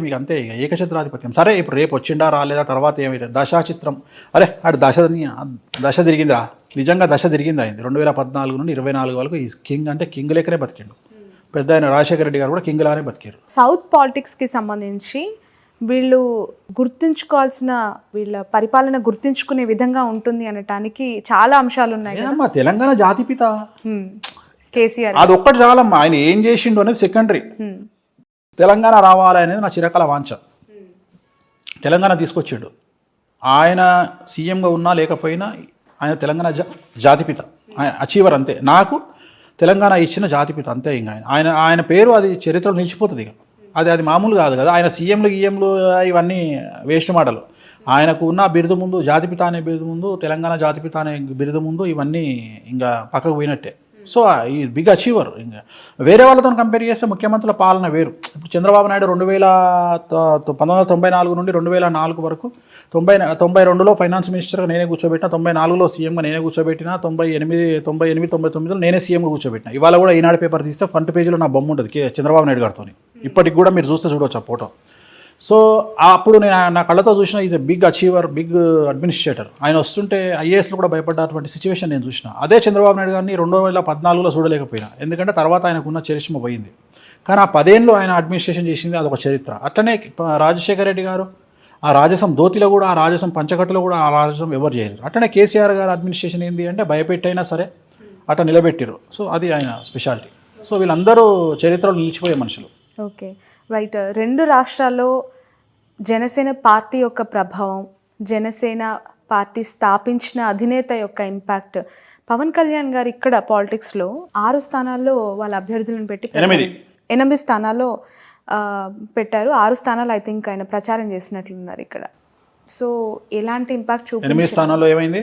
మీకు అంతే ఇక ఏకఛత్రాధిపత్యం. సరే ఇప్పుడు రేపు వచ్చిండా రాలేదా తర్వాత ఏమైతే దశాచిత్రం, అరే అటు దశ తిరిగిందిరా, నిజంగా దశ తిరిగింది అయింది. 2014 నుండి 24 వరకు ఈ కింగ్ అంటే కింగ్ లెక్కనే బతికిండు. పెద్ద ఆయన రాజశేఖర రెడ్డి గారు కూడా కింగ్ లానే బతికారు. సౌత్ పాలిటిక్స్కి సంబంధించి వీళ్ళు గుర్తుంచుకోవాల్సిన, వీళ్ళ పరిపాలన గుర్తుంచుకునే విధంగా ఉంటుంది అనటానికి చాలా అంశాలు ఉన్నాయి. ఏదమ్మా తెలంగాణ జాతిపిత కేసీఆర్, అది ఒక్కటి చాలమ్మా. ఆయన ఏం చేసిండు అనేది సెకండరీ. తెలంగాణ రావాలి అనేది నా చిరకాల వాంఛ. తెలంగాణ తీసుకొచ్చాడు. ఆయన సీఎంగా ఉన్నా లేకపోయినా ఆయన తెలంగాణ జాతిపిత, అచీవర్ అంతే. నాకు తెలంగాణ ఇచ్చిన జాతిపిత అంతే. ఇంకా ఆయన ఆయన పేరు అది చరిత్రలో నిలిచిపోతుంది. ఇక అది మామూలు కాదు కదా. ఆయన సీఎంలు ఇవన్నీ వేస్ట్ మాటలు. ఆయనకు ఉన్న బిరుదు ముందు, జాతిపిత అనే బిరుదు ముందు, తెలంగాణ జాతిపిత అనే బిరుదు ముందు ఇవన్నీ ఇంకా పక్కకు పోయినట్టే. సో ఈ బిగ్ అచీవర్. ఇంకా వేరే వాళ్ళతో కంపేర్ చేస్తే ముఖ్యమంత్రుల పాలన వేరు. ఇప్పుడు చంద్రబాబు నాయుడు 1994 నుండి 2004 వరకు 92లో ఫైనాన్స్ మినిస్టర్గా నేనే కూర్చోబెట్టిన, 94లో సీఎంగా నేనే కూర్చోబెట్టిన, 98, 99లో నేనే సీఎంగా కూర్చోబెట్టిన. ఇవాళ కూడా ఈనాడు పేపర్ తీస్తే ఫ్రంట్ పేజీలో నా బొమ్మ ఉంటుంది చంద్రబాబు నాయుడు గారితో. ఇప్పటికి కూడా మీరు చూస్తే చూడవచ్చు ఆ ఫోటో. సో అప్పుడు నేను నా కళ్ళతో చూసిన is a big achiever, big administrator. ఆయన వస్తుంటే ఐఏఎస్లో కూడా భయపడ్డటువంటి సిచ్యువేషన్ నేను చూసిన. అదే చంద్రబాబు నాయుడు గారిని 2014లో చూడలేకపోయినా, ఎందుకంటే తర్వాత ఆయనకున్న చరిష్మ పోయింది. కానీ ఆ 10 ఏళ్ళు ఆయన అడ్మినిస్ట్రేషన్ చేసింది, అదొక చరిత్ర. అట్లనే రాజశేఖర రెడ్డి గారు ఆ రాజసం ధోతిలో కూడా, ఆ రాజసం పంచకట్టులో కూడా ఆ రాజసం ఎవరు చేయలేరు. అట్లనే కేసీఆర్ గారు అడ్మినిస్ట్రేషన్ ఏంటి అంటే భయపెట్టైనా సరే అట్లా నిలబెట్టారు. సో అది ఆయన స్పెషాలిటీ. సో వీళ్ళందరూ చరిత్రలో నిలిచిపోయే మనుషులు. Okay, right. 2 రాష్ట్రాల్లో జనసేన పార్టీ యొక్క ప్రభావం, జనసేన పార్టీ స్థాపించిన అధినేత యొక్క ఇంపాక్ట్, పవన్ కళ్యాణ్ గారు ఇక్కడ పాలిటిక్స్లో 6 స్థానాల్లో వాళ్ళ అభ్యర్థులను పెట్టి 8 స్థానాల్లో పెట్టారు. 6 స్థానాలు ఐ థింక్ ఆయన ప్రచారం చేసినట్లున్నారు ఇక్కడ. సో ఎలాంటి ఇంపాక్ట్ 8 స్థానాల్లో ఏమైంది?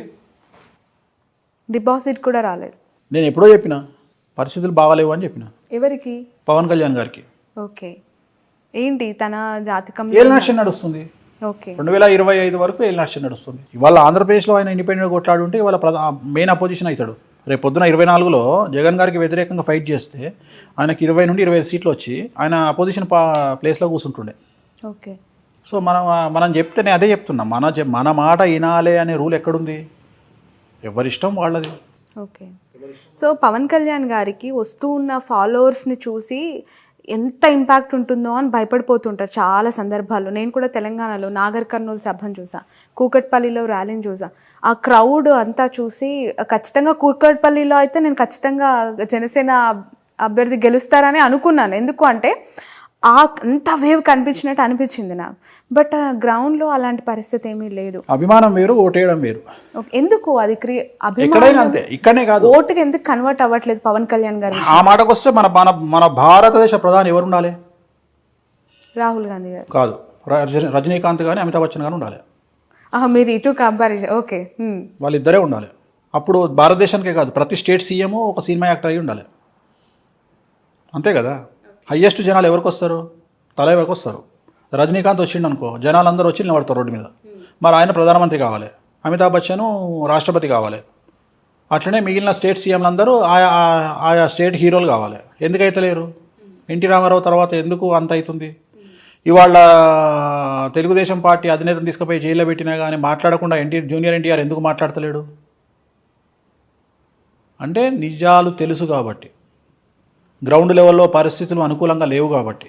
డిపాజిట్ కూడా రాలేదు. నేను ఎప్పుడో చెప్పిన పరిస్థితులు బాగాలేవు అని చెప్పిన. ఎవరికి? పవన్ కళ్యాణ్ గారికి. ఓకే, ఏంటి తన జాతకం? ఏలినాటి నడుస్తుంది. ఓకే, 2025 వరకు ఏలినాటి నడుస్తుంది. ఇవాళ ఆంధ్రప్రదేశ్లో ఆయన ఇండిపెండెంట్గా కొట్లాడుంటే ఇవాళ మెయిన్ అపోజిషన్ అవుతాడు. రేపు పొద్దున 24లో జగన్ గారికి వ్యతిరేకంగా ఫైట్ చేస్తే ఆయనకి 20 నుండి 25 సీట్లు వచ్చి ఆయన అపోజిషన్ ప్లేస్లో కూర్చుంటుండే. ఓకే. సో మనం చెప్తే నేను అదే చెప్తున్నా, మన మాట వినాలే అనే రూల్ ఎక్కడుంది? ఎవరిష్టం వాళ్ళది. ఓకే. సో పవన్ కళ్యాణ్ గారికి వస్తూ ఉన్న ఫాలోవర్స్ని చూసి ఎంత ఇంపాక్ట్ ఉంటుందో అని భయపడిపోతుంటారు చాలా సందర్భాల్లో. నేను కూడా తెలంగాణలో నాగర్ కర్నూలు సభను చూసా, కూకట్పల్లిలో ర్యాలీని చూసా. ఆ క్రౌడ్ అంతా చూసి ఖచ్చితంగా కూకట్పల్లిలో అయితే నేను ఖచ్చితంగా జనసేన అభ్యర్థి గెలుస్తారని అనుకున్నాను. ఎందుకు అంటే అంత వేవ్ కనిపించినట్టు అనిపించింది నాకు. బట్ గ్రౌండ్లో అలాంటి పరిస్థితి ఏమీ లేదు. అభిమానం వేరు, ఓటేయడం వేరు. ఎందుకు అది ఎక్కడైనా అంతే, ఇక్కడనే కాదు. ఓటుకి ఎందుకు కన్వర్ట్ అవ్వట్లేదు పవన్ కళ్యాణ్ గారు? ఆ మాటకు వస్తే మన భారతదేశ ప్రధాని ఎవరు ఉండాలి? రాహుల్ గాంధీ గారు కాదు, రజనీకాంత్ కానీ అమితాబ్ బచ్చన్ కానీ ఉండాలి. మీరు ఇటు కంపారిజన్. ఓకే, వాళ్ళిద్దరే ఉండాలి. అప్పుడు భారతదేశానికే కాదు, ప్రతి స్టేట్ సీఎం ఒక సినిమా యాక్టర్ అయి ఉండాలి. అంతే కదా. హయ్యెస్ట్ జనాలు ఎవరికి వస్తారు? తలైవకి వస్తారు. రజనీకాంత్ వచ్చిండు అనుకో, జనాలందరూ వచ్చి నిలబడతారు రోడ్డు మీద. మరి ఆయన ప్రధానమంత్రి కావాలి, అమితాబ్ బచ్చన్ రాష్ట్రపతి కావాలి. అట్లనే మిగిలిన స్టేట్ సీఎంలందరూ ఆయా స్టేట్ హీరోలు కావాలి. ఎందుకైతే లేరు? ఎన్టీ రామారావు తర్వాత ఎందుకు అంత అవుతుంది? ఇవాళ తెలుగుదేశం పార్టీ అధినేతను తీసుకుపోయి జైల్లో పెట్టినా కానీ మాట్లాడకుండా జూనియర్ ఎన్టీఆర్ ఎందుకు మాట్లాడతలేడు? అంటే నిజాలు తెలుసు కాబట్టి, గ్రౌండ్ లెవెల్లో పరిస్థితులు అనుకూలంగా లేవు కాబట్టి.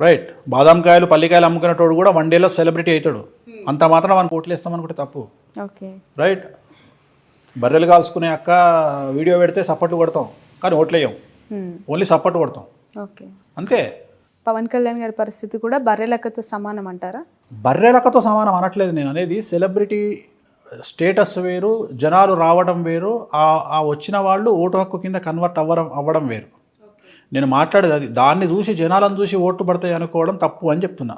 రైట్. బాదాంకాయలు పల్లికాయలు అమ్ముకునేటోడు కూడా 1 డేలో సెలబ్రిటీ అవుతాడు. అంత మాత్రం మనకు ఓట్లు వేస్తామనుకుంటే తప్పు. Okay, right. బర్రెలు కాల్చుకునే అక్క వీడియో పెడితే సపోర్ట్ కొడతాం, కానీ ఓట్లు వేయం, ఓన్లీ సపోర్ట్ కొడతాం. ఓకే, అంతే. పవన్ కళ్యాణ్ గారి పరిస్థితి కూడా బర్రెలక్కతో సమానం అంటారా? బర్రెలక్కతో సమానం అనట్లేదు నేను. అనేది సెలబ్రిటీ స్టేటస్ వేరు, జనాలు రావడం వేరు, ఆ వచ్చిన వాళ్ళు ఓటు హక్కు కింద కన్వర్ట్ అవ్వడం వేరు. నేను మాట్లాడేది అది. దాన్ని చూసి జనాలను చూసి ఓట్లు పడతాయి అనుకోవడం తప్పు అని చెప్తున్నా.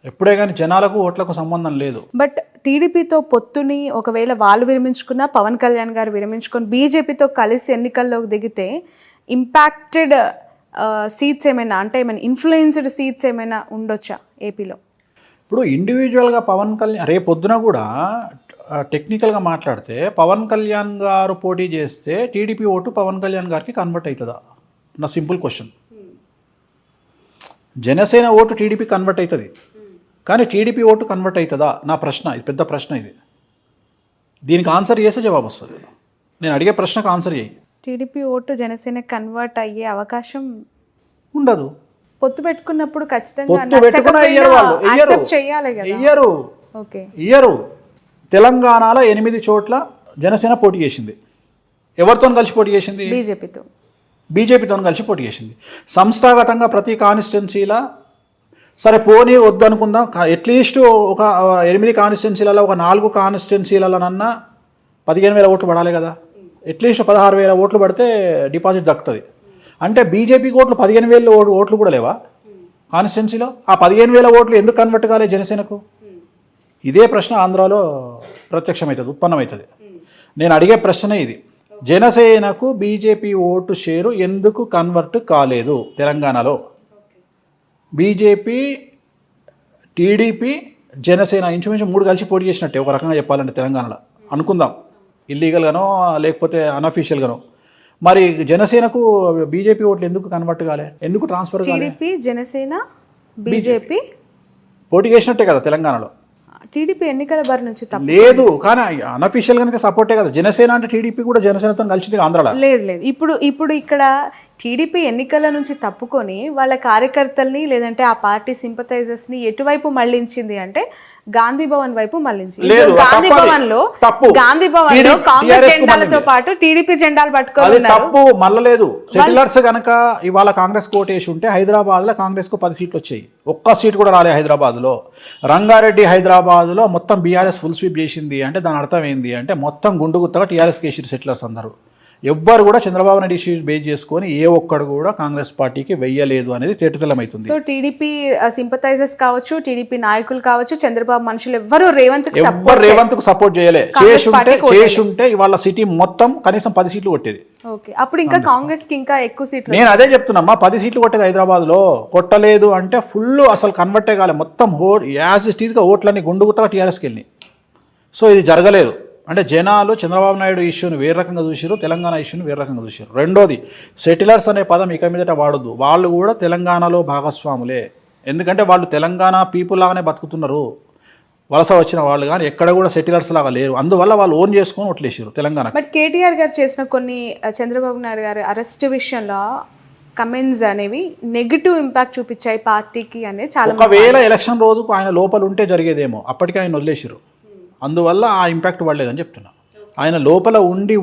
ఎప్పుడే కానీ జనాలకు ఓట్లకు సంబంధం లేదు. బట్ టీడీపీతో పొత్తుని ఒకవేళ వాళ్ళు విరమించుకున్నా, పవన్ కళ్యాణ్ గారు విరమించుకొని బీజేపీతో కలిసి ఎన్నికల్లోకి దిగితే ఇంపాక్టెడ్ సీట్స్ ఏమైనా, అంటే ఏమైనా ఇన్ఫ్లుయెన్స్డ్ సీట్స్ ఏమైనా ఉండొచ్చా ఏపీలో? ఇప్పుడు ఇండివిజువల్గా పవన్ కళ్యాణ్ రేపొద్దున కూడా టెక్నికల్గా మాట్లాడితే పవన్ కళ్యాణ్ గారు పోటీ చేస్తే టీడీపీ ఓటు పవన్ కళ్యాణ్ గారికి కన్వర్ట్ అవుతుందా? నా simple question. Janasena vote TDP convert అవుతుంది, కానీ టీడీపీ ఓటు కన్వర్ట్ అవుతుందా నా ప్రశ్న. ఇది పెద్ద ప్రశ్న. ఇది దీనికి ఆన్సర్ చేస్తే జవాబు వస్తుంది. నేను అడిగే ప్రశ్నకు ఆన్సర్ చేయి. టీడీపీ ఓటు జనసేన కన్వర్ట్ అయ్యే అవకాశం ఉండదు. పొత్తు పెట్టుకున్నప్పుడు ఖచ్చితంగా పొత్తు పెట్టుకున్నా ఇయ్యరు వాళ్ళు, accept చేయాలి కదా. ఇయ్యరు ఓకే, ఇయ్యరు. తెలంగాణలో 8 చోట్ల జనసేన పోటీ చేసింది. ఎవరితో కలిసి పోటీ చేసింది? బీజేపీతో కలిసి పోటీ చేసింది. సంస్థాగతంగా ప్రతి కాన్స్టిట్యున్సీలా సరే పోనీ వద్దు అనుకుందాం, అట్లీస్ట్ ఒక 8 కాన్స్టిట్యున్సీలలో ఒక 4 కాన్స్టిట్యున్సీలలోనన్నా 15,000 ఓట్లు పడాలి కదా. అట్లీస్ట్ 16,000 ఓట్లు పడితే డిపాజిట్ దక్కుతుంది. అంటే బీజేపీకి ఓట్లు 15,000 ఓట్లు కూడా లేవా కాన్స్టిట్యున్సీలో? ఆ 15,000 ఓట్లు ఎందుకు కన్వర్ట్ కాలే జనసేనకు? ఇదే ప్రశ్న ఆంధ్రాలో ప్రత్యక్షమవుతుంది, ఉత్పన్నమవుతుంది. నేను అడిగే ప్రశ్న ఇది. జనసేనకు బీజేపీ ఓటు షేరు ఎందుకు కన్వర్ట్ కాలేదు తెలంగాణలో? బీజేపీ, టీడీపీ, జనసేన ఇంచుమించు 3 కలిసి పోటీ చేసినట్టే ఒక రకంగా చెప్పాలంటే తెలంగాణలో అనుకుందాం, ఇల్లీగల్గానో లేకపోతే అన్అఫీషియల్గానో. మరి జనసేనకు బీజేపీ ఓట్లు ఎందుకు కన్వర్ట్ కాలే? ఎందుకు ట్రాన్స్ఫర్ కాలే? టీడీపీ, జనసేన, బీజేపీ పోటీ చేసినట్టే కదా తెలంగాణలో. టీడీపీ ఎన్నికల బారి నుంచి లేదు, కానీ అన్అఫీషియల్ గానే సపోర్టే కదా. జనసేన అంటే టీడీపీ కూడా జనసేనతో కలిసింది ఆంధ్రాలో. లేదు. ఇప్పుడు ఇక్కడ టీడీపీ ఎన్నికల నుంచి తప్పుకొని వాళ్ళ కార్యకర్తల్ని లేదంటే ఆ పార్టీ సింపథైజర్స్ ని ఎటువైపు మళ్ళించింది అంటే గాంధీ భవన్ వైపు మళ్ళించింది. గాంధీ భవన్ లో కాంగ్రెస్ జెండాలతో పాటు టీడీపీ జెండాలు పట్టుకోవాలి. తప్పు మళ్ళలేదు. సెటిలర్స్ గనక ఇవాళ కాంగ్రెస్ కోటేసి ఉంటే హైదరాబాద్ లో కాంగ్రెస్ కు 10 సీట్లు వచ్చాయి. ఒక్క సీట్ కూడా రాలే హైదరాబాద్ లో. రంగారెడ్డి హైదరాబాద్ లో మొత్తం బీఆర్ఎస్ ఫుల్ స్వీప్ చేసింది అంటే దాని అర్థం ఏంది అంటే మొత్తం గుండు గుత్తగా టీఆర్ఎస్ కేసీఆర్ సెటిలర్స్ అందరూ. ఎవ్వరు కూడా చంద్రబాబు నాయుడు ఇష్యూస్ బేస్ చేసుకొని ఏ ఒక్కడు కూడా కాంగ్రెస్ పార్టీకి వెయ్యలేదు అనేది తేటతెల్లమవుతుంది. సో టీడీపీ సింపథైజర్స్ కావచ్చు, టీడీపీ నాయకులు కావచ్చు, చంద్రబాబు మనుషులు ఎవ్వరు రేవంత్ కు సపోర్ట్ చేయలే. చేసుంటే ఇవాళ సిటీ మొత్తం కనీసం 10 సీట్లు కొట్టేది. ఓకే, అప్పుడు ఇంకా కాంగ్రెస్ కి ఇంకా ఎక్కువ సీట్లు. నేను అదే చెప్తున్నామ్మా, 10 సీట్లు కొట్టేది హైదరాబాద్ లో. కొట్టలేదు అంటే ఫుల్ అసలు కన్వర్టే కాలే. మొత్తం యాజ్ ఇట్ ఈజ్ గా ఓట్లన్నీ గుండుగుత్తగా టీఆర్ఎస్కి వెళ్ళినాయి. సో ఇది జరగలేదు. అంటే జనాలు చంద్రబాబు నాయుడు ఇష్యూని వేరే రకంగా చూసారు, తెలంగాణ ఇష్యూని వేరే రకంగా చూసారు. రెండోది, సెటిలర్స్ అనే పదం ఇక మీదట వాడొద్దు. వాళ్ళు కూడా తెలంగాణలో భాగస్వాములే. ఎందుకంటే వాళ్ళు తెలంగాణ పీపుల్ లాగానే బతుకుతున్నారు. వలస వచ్చిన వాళ్ళు కానీ ఎక్కడ కూడా సెటిలర్స్ లాగా లేరు. అందువల్ల వాళ్ళు ఓన్ చేసుకొని ఓట్లేసారు తెలంగాణ. బట్ కేటీఆర్ గారు చేసిన కొన్ని చంద్రబాబు నాయుడు గారి అరెస్ట్ విషయంలో కమెంట్స్ అనేవి నెగిటివ్ ఇంపాక్ట్ చూపించాయి పార్టీకి అనేది చాలా. ఒకవేళ ఎలక్షన్ రోజుకు ఆయన లోపల ఉంటే జరిగేదేమో, అప్పటికే ఆయన వదిలేసారు. అందువల్ల ఆ ఇంపాక్ట్ పడలేదని చెప్తున్నా. ఆయన లోపల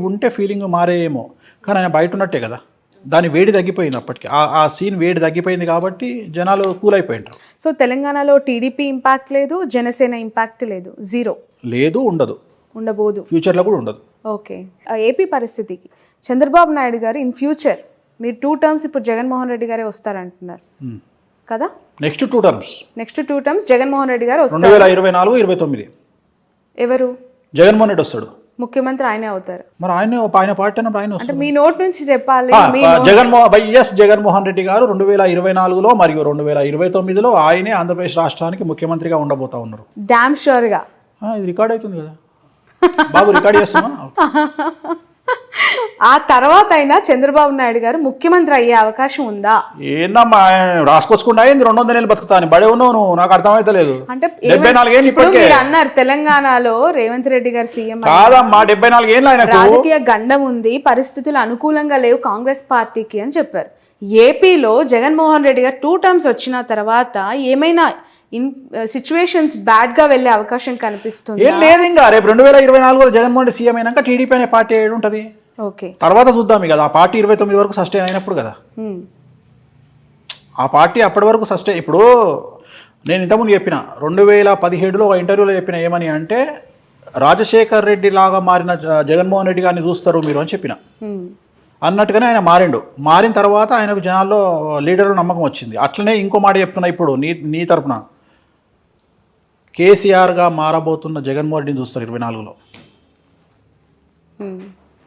ఉంటే ఫీలింగ్ మారేమో, కానీ ఆయన బయట ఉన్నట్టే కదా. దాని వేడి తగ్గిపోయింది అప్పటికి. ఆ సీన్ వేడి తగ్గిపోయింది కాబట్టి జనాలు కూల్ అయిపోయింటారు. సో తెలంగాణలో టీడీపీ ఇంపాక్ట్ లేదు, జనసేన ఇంపాక్ట్ లేదు, జీరో లేదు, ఉండబోదు, ఫ్యూచర్లో కూడా ఉండదు. ఓకే, ఏపీ పరిస్థితికి చంద్రబాబు నాయుడు గారు ఇన్ ఫ్యూచర్ మీరు 2 టర్మ్స్ ఇప్పుడు జగన్మోహన్ రెడ్డి గారే వస్తారంటున్నారు కదా. Next two terms Jaganmohan Reddy గారు వస్తారు. 2024-29 ఎవరు? జగన్మోహన్ రెడ్డి వస్తాడు, ముఖ్యమంత్రి ఆయనే అవుతారు. మరి ఆయన పార్టీ ఆయన వస్తాడు. మీ నోట్ నుంచి చెప్పాలి. జగన్మోహన్ రెడ్డి గారు 2024లో మరియు 2029లో ఆయనే ఆంధ్రప్రదేశ్ రాష్ట్రానికి ముఖ్యమంత్రిగా ఉండబోతా ఉన్నారు. డామ్ షూర్ గా. ఇది రికార్డ్ అవుతుంది కదా బాబు, రికార్డ్ చేస్తున్నా. ఆ తర్వాత అయినా చంద్రబాబు నాయుడు గారు ముఖ్యమంత్రి అయ్యే అవకాశం ఉందా? ఏందమ్మా రాసుకొచ్చుకుంటా 200 ఏళ్ళు బతుకుతాను బడే ఉన్నావు నువ్వు, నాకు అర్థమైతలేదు. అంటే 74 ఏళ్ళు ఇప్పటికే అన్నారు తెలంగాణలో రేవంత్ రెడ్డి గారు సీఎం కాదమ్మా, 74 ఏళ్ళు ఆయన రాజకీయ గండం ఉంది, పరిస్థితులు అనుకూలంగా లేవు కాంగ్రెస్ పార్టీకి అని చెప్పారు. ఏపీలో జగన్మోహన్ రెడ్డి గారు 2 టర్మ్స్ వచ్చిన తర్వాత ఏమైనా సిచ్యువేషన్స్ బ్యాడ్ గా వెళ్లే అవకాశం కనిపిస్తుంది? ఏం లేదు. ఇంకా రేపు 2024లో జగన్మోహన్ రెడ్డి సీఎం అయినాక టీడీపీ అనే పార్టీ ఏడు ఉంటది. ఓకే, తర్వాత చూద్దాం. కదా ఆ పార్టీ 29 వరకు సస్టైన్ అయినప్పుడు కదా, ఆ పార్టీ అప్పటి వరకు సస్టైన్. ఇప్పుడు నేను ఇంతకుముందు చెప్పిన 2017లో ఒక ఇంటర్వ్యూలో చెప్పిన ఏమని అంటే రాజశేఖర్ రెడ్డి లాగా మారిన జగన్మోహన్ రెడ్డి గారిని చూస్తారు మీరు అని చెప్పిన. అన్నట్టుగానే ఆయన మారిన తర్వాత ఆయనకు జనాల్లో లీడర్లు నమ్మకం వచ్చింది. అట్లనే ఇంకో మాట చెప్తున్నా ఇప్పుడు నీ తరపున, కేసీఆర్గా మారబోతున్న జగన్మోహన్ రెడ్డిని చూస్తారు 24లో.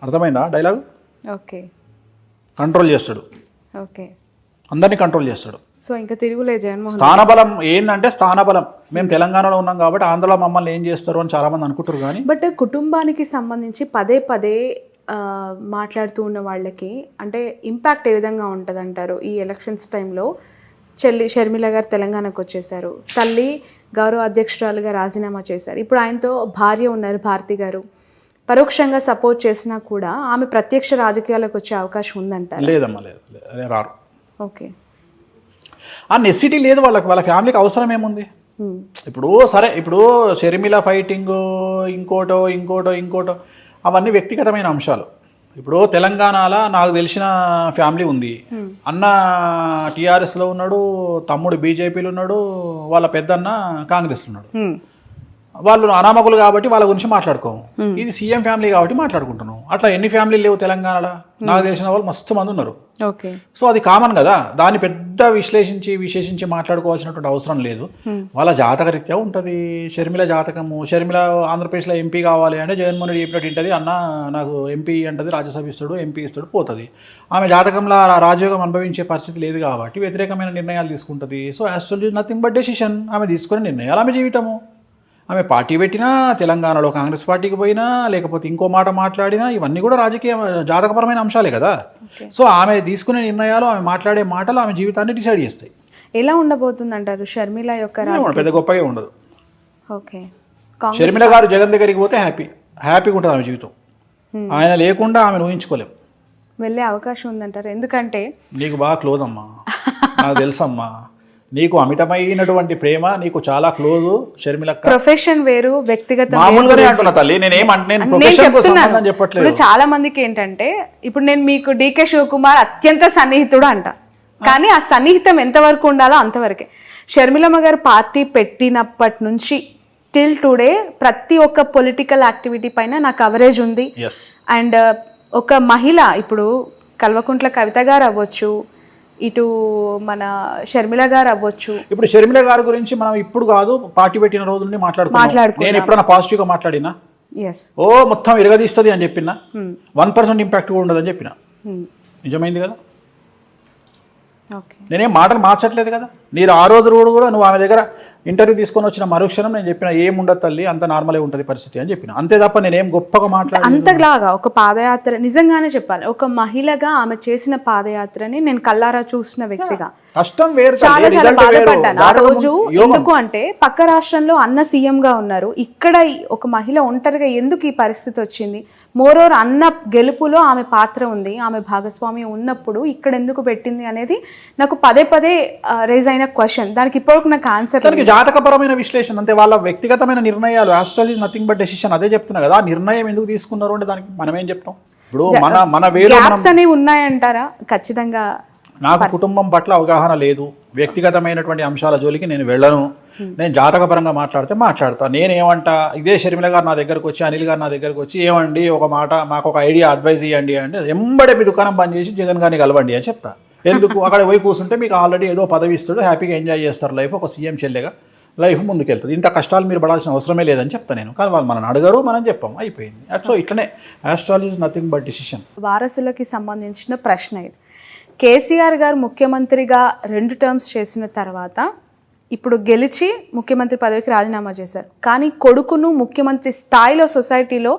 అర్థమైందా డైలాగ్? ఓకే, కంట్రోల్ చేస్తాడు. ఓకే, అందరినీ కంట్రోల్ చేస్తాడు. సో ఇంకా తిరుగులేదు జగన్మోహన్. స్థానబలం ఏంటంటే స్థానబలం. మేము తెలంగాణలో ఉన్నాం కాబట్టి ఆంధ్రలో మమ్మల్ని ఏం చేస్తారు అని చాలా మంది అనుకుంటారు. కానీ బట్ కుటుంబానికి సంబంధించి పదే మాట్లాడుతూ ఉన్న వాళ్ళకి అంటే ఇంపాక్ట్ ఏ విధంగా ఉంటుంది అంటారు? ఈ ఎలక్షన్స్ టైంలో చెల్లి షర్మిల గారు తెలంగాణకు వచ్చేసారు, తల్లి గౌరవ అధ్యక్షురాలుగా రాజీనామా చేశారు. ఇప్పుడు ఆయనతో భార్య ఉన్నారు భారతి గారు, పరోక్షంగా సపోర్ట్ చేసినా కూడా ఆమె ప్రత్యక్ష రాజకీయాలకు వచ్చే అవకాశం ఉందంటారు. లేదమ్మా, లేదు, రారు. ఓకే, ఆ నెసిటీ లేదు వాళ్ళకి, వాళ్ళ ఫ్యామిలీకి అవసరం ఏముంది. ఇప్పుడు సరే, ఇప్పుడు షర్మిల ఫైటింగ్ ఇంకోటో అవన్నీ వ్యక్తిగతమైన అంశాలు. ఇప్పుడు తెలంగాణలో నాకు తెలిసిన ఫ్యామిలీ ఉంది, అన్న టీఆర్ఎస్లో ఉన్నాడు, తమ్ముడు బీజేపీలో ఉన్నాడు, వాళ్ళ పెద్దన్న కాంగ్రెస్లో ఉన్నాడు. వాళ్ళు అనామకులు కాబట్టి వాళ్ళ గురించి మాట్లాడుకోము. ఇది సీఎం ఫ్యామిలీ కాబట్టి మాట్లాడుకుంటున్నాం. అట్లా ఎన్ని ఫ్యామిలీలు లేవు తెలంగాణలో, నాకు తెలిసిన వాళ్ళు మస్తు మంది ఉన్నారు. ఓకే, సో అది కామన్ కదా, దాన్ని పెద్ద విశేషించి మాట్లాడుకోవాల్సినటువంటి అవసరం లేదు. వాళ్ళ జాతక రీత్యా ఉంటుంది. షర్మిల జాతకము, షర్మిల ఆంధ్రప్రదేశ్లో ఎంపీ కావాలి అంటే జగన్మోహన్ రెడ్డి చెప్పినట్టు ఉంటుంది, అన్న నాకు ఎంపీ అంటది, రాజ్యసభ ఇస్తాడు, ఎంపీ ఇస్తాడు, పోతుంది. ఆమె జాతకంలో రాజయోగం అనుభవించే పరిస్థితి లేదు కాబట్టి వ్యతిరేకమైన నిర్ణయాలు తీసుకుంటుంది. So actually nothing but decision. ఆమె తీసుకునే నిర్ణయాలు ఆమె జీవితము. ఆమె పార్టీ పెట్టినా, తెలంగాణలో కాంగ్రెస్ పార్టీకి పోయినా, లేకపోతే ఇంకో మాట మాట్లాడినా, ఇవన్నీ కూడా రాజకీయ జాతకపరమైన అంశాలే కదా. సో ఆమె తీసుకునే నిర్ణయాలు, ఆమె మాట్లాడే మాటలు ఆమె జీవితాన్ని డిసైడ్ చేస్తాయి. ఎలా ఉండబోతుంది అంటారు షర్మిల యొక్క పెద్ద గొప్పగా ఉండదు. ఓకే, షర్మిల గారు జగన్ దగ్గరికి పోతే హ్యాపీగా ఉంటుంది ఆమె జీవితం. ఆయన లేకుండా ఆమెను ఊహించుకోలేం. వెళ్ళే అవకాశం ఉందంటారు. ఎందుకంటే నీకు బాగా క్లోజ్ అమ్మా, నాకు తెలుసమ్మా, నీకు అమితమైనటువంటి ప్రేమ, నీకు చాలా క్లోజ్ షర్మిల. ప్రొఫెషన్ వేరు, వ్యక్తిగత మామూలుగానే అంటున్నా తల్లి, చెప్పట్లేదు. ఇప్పుడు చాలా మందికి ఏంటంటే, ఇప్పుడు నేను మీకు డీకే శివకుమార్ అత్యంత సన్నిహితుడు అంట, కానీ ఆ సన్నిహితం ఎంతవరకు ఉండాలో అంతవరకే. షర్మిలమ్మ గారు పార్టీ పెట్టినప్పటి నుంచి టిల్ టుడే ప్రతి ఒక్క పొలిటికల్ యాక్టివిటీ పైన నా కవరేజ్ ఉంది. అండ్ ఒక మహిళ, ఇప్పుడు కల్వకుంట్ల కవిత గారు అవ్వచ్చు, ఇటు మన షర్మిల గారు అవ్వచ్చు. ఇప్పుడు షర్మిల గారి గురించి మనం ఇప్పుడు కాదు, పార్టీ పెట్టిన రోజుల్ని మాట్లాడుకున్నాం. నేను ఎప్పుడైనా పాజిటివ్ గా మాట్లాడినా, మొత్తం ఇరగదీస్తుంది అని చెప్పినా, 1% ఇంపాక్ట్ కూడా ఉండదని చెప్పిన, నిజమైంది కదా. నేనేం మాటలు మార్చట్లేదు కదా. మీరు ఆ రోజు కూడా నువ్వు ఆమె దగ్గర ఇంటర్వ్యూ తీసుకొని వచ్చిన మరుక్షణం నేను చెప్పిన ఏముండదు తల్లి, అంత నార్మలే ఉంటుంది పరిస్థితి అని చెప్పిన, అంతే తప్ప నేనేం గొప్పగా మాట్లాడ. అంతలాగా ఒక పాదయాత్ర, నిజంగానే చెప్పాలి, ఒక మహిళగా ఆమె చేసిన పాదయాత్రని నేను కల్లారా చూసిన వ్యక్తిగా కష్టం వేరు, చాలా చాలా బాధపడ్డాను ఆ రోజు. ఎందుకు అంటే పక్క రాష్ట్రంలో అన్న సీఎం గా ఉన్నారు, ఇక్కడ ఒక మహిళ ఒంటరిగా ఎందుకు ఈ పరిస్థితి వచ్చింది. మోరోవర్ అన్న గెలుపులో ఆమె పాత్ర ఉంది, ఆమె భాగస్వామి ఉన్నప్పుడు ఇక్కడ ఎందుకు పెట్టింది అనేది నాకు పదే రేజ్ అయిన క్వశ్చన్. దానికి ఇప్పటివరకు నాకు ఆన్సర్. జాతకపరమైన విశ్లేషణ అంతే, వాళ్ళ వ్యక్తిగతమైన నిర్ణయాలు. Astrology is nothing but decision. అదే చెప్తున్నా కదా. ఆ నిర్ణయం ఎందుకు తీసుకున్నారు అంటే దానికి మనం ఏం చెప్తాం. ఇప్పుడు మన గ్యాప్స్ అనేవి ఉన్నాయంటారా? ఖచ్చితంగా నాకు కుటుంబం పట్ల అవగాహన లేదు, వ్యక్తిగతమైనటువంటి అంశాల జోలికి నేను వెళ్ళను. నేను జాతకపరంగా మాట్లాడతా. నేనేమంటా, ఇదే షర్మిల గారు నా దగ్గరకు వచ్చి, అనిల్ గారు నా దగ్గరకు వచ్చి, ఏమండి ఒక మాట మాకు ఒక ఐడియా అడ్వైజ్ ఇవ్వండి అంటే, ఎంబడే మీ దుకాణం బంద్ చేసి జగన్ గారిని కలవండి అని చెప్తా. ఎందుకు? అక్కడ పోయి కూర్చుంటే మీకు ఆల్రెడీ ఏదో పదవి ఇస్తాడు, హ్యాపీగా ఎంజాయ్ చేస్తారు లైఫ్, ఒక సీఎం చెల్లెగా లైఫ్ ముందుకెళ్తుంది. ఇంత కష్టాలు మీరు పడాల్సిన అవసరమే లేదని చెప్తా నేను. కానీ వాళ్ళు మనం అడగరు, మనం చెప్పాం, అయిపోయింది. సో ఇట్లనే astrology is nothing but decision. వారసులకి సంబంధించిన ప్రశ్న ఇది. కేసీఆర్ గారు ముఖ్యమంత్రిగా 2 టర్మ్స్ చేసిన తర్వాత ఇప్పుడు గెలిచి ముఖ్యమంత్రి పదవికి రాజీనామా చేశారు. కానీ కొడుకును ముఖ్యమంత్రి స్థాయిలో సొసైటీలో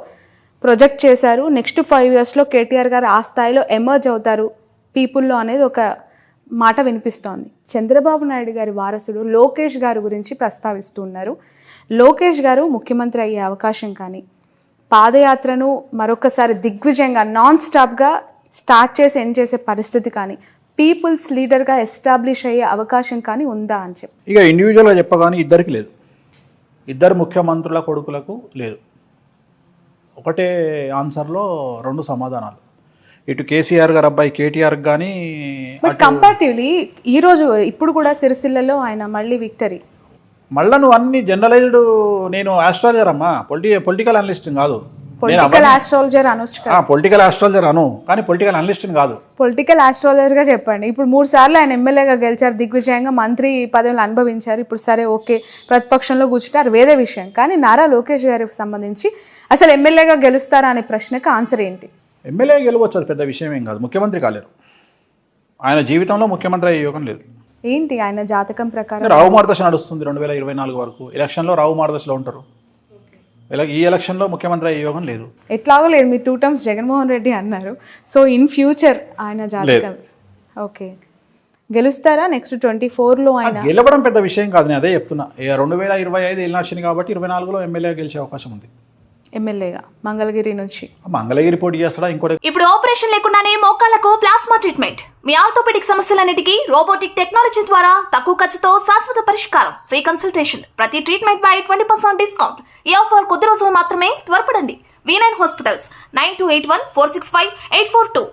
ప్రొజెక్ట్ చేశారు. నెక్స్ట్ 5 yearsలో కేటీఆర్ గారు ఆ స్థాయిలో ఎమర్జ్ అవుతారు పీపుల్లో అనేది ఒక మాట వినిపిస్తోంది. చంద్రబాబు నాయుడు గారి వారసుడు లోకేష్ గారి గురించి ప్రస్తావిస్తూ ఉన్నారు. లోకేష్ గారు ముఖ్యమంత్రి అయ్యే అవకాశం కానీ, పాదయాత్రను మరొకసారి దిగ్విజయంగా నాన్ స్టాప్గా స్టార్ట్ చేసి ఎండ్ చేసే పరిస్థితి కానీ, పీపుల్స్ లీడర్గా ఎస్టాబ్లిష్ అయ్యే అవకాశం కానీ ఉందా అని చెప్పి. ఇక ఇండివిజువల్గా చెప్పగానే ఇద్దరికి లేదు, ఇద్దరు ముఖ్యమంత్రుల కొడుకులకు లేదు. ఒకటే ఆన్సర్లో 2 సమాధానాలు. ఇటు కేసీఆర్ గారు అబ్బాయి కేటీఆర్ కానీ, బట్ కంపారిటివ్లీ ఈరోజు ఇప్పుడు కూడా సిరిసిల్లలో ఆయన మళ్ళీ విక్టరీ. మళ్ళీ నువ్వు అన్ని జనరలైజ్డ్. నేను ఆస్ట్రాలజర్ అమ్మా, పొలిటికల్ అనలిస్ట్ కాదు. పొలిటికల్ ఆస్ట్రాలజర్ అనొచ్చు కదా. పొలిటికల్ ఆస్ట్రాలజర్ అను, కానీ పొలిటికల్ అనలిస్ట్ కాదు. పొలిటికల్ ఆస్ట్రాలజర్ గా చెప్పండి. ఇప్పుడు 3 సార్లు ఆయన ఎమ్మెల్యేగా గెలిచారు, దిగ్విజయంగా మంత్రి పదవులు అనుభవించారు. ఇప్పుడు సరే ఓకే, ప్రతిపక్షంలో కూర్చుంటారు, వేరే విషయం. కానీ నారా లోకేష్ గారికి సంబంధించి అసలు ఎమ్మెల్యేగా గెలుస్తారా అనే ప్రశ్నకు ఆన్సర్ ఏంటి? ఎమ్మెల్యే గెలవచ్చు, అది పెద్ద విషయం ఏం కాదు. ముఖ్యమంత్రి కాలేరు, ఆయన జీవితంలో ముఖ్యమంత్రి అయ్యే యోగం లేదు. ఏంటి ఆయన జాతకం ప్రకారం? రావు మార్గదర్శ నడుస్తుంది 2024 వరకు. ఎలక్షన్లో రావు మార్గదర్శలో ఉంటారు. ఈ ఎలక్షన్లో ముఖ్యమంత్రి అయ్యే యోగం లేదు. ఎట్లాగో లేదు. మీరు 2 టర్మ్స్ జగన్మోహన్ రెడ్డి అన్నారు. సో ఇన్ ఫ్యూచర్ ఆయన జాతకం ఓకే. గెలుస్తారా నెక్స్ట్ 24లో ఆయన? గెలవడం పెద్ద విషయం కాదు, నేను అదే చెప్తున్నా. 2025 ఎలక్షన్ కాబట్టి 24లో ఎమ్మెల్యే గెలిచే అవకాశం ఉంది. ఎమ్మెల్యేగా మంగళగిరి నుంచి. మంగళగిరి పోటీ చేస్తాడా ఇంకోటి? ఇప్పుడు ఆపరేషన్ లేకుండానే మోకాళ్లకు ప్లాస్మా ట్రీట్మెంట్, మీ ఆర్థోపెడిక్ సమస్యలన్నిటికీ రోబోటిక్ టెక్నాలజీ ద్వారా తక్కువ ఖర్చుతో శాశ్వత పరిష్కారం, ఫ్రీ కన్సల్టేషన్, ప్రతి ట్రీట్మెంట్ పై 20% డిస్కౌంట్. ఈ ఆఫర్ కొద్ది రోజులు మాత్రమే, త్వరపడండి. V9 hospitals 9281465842.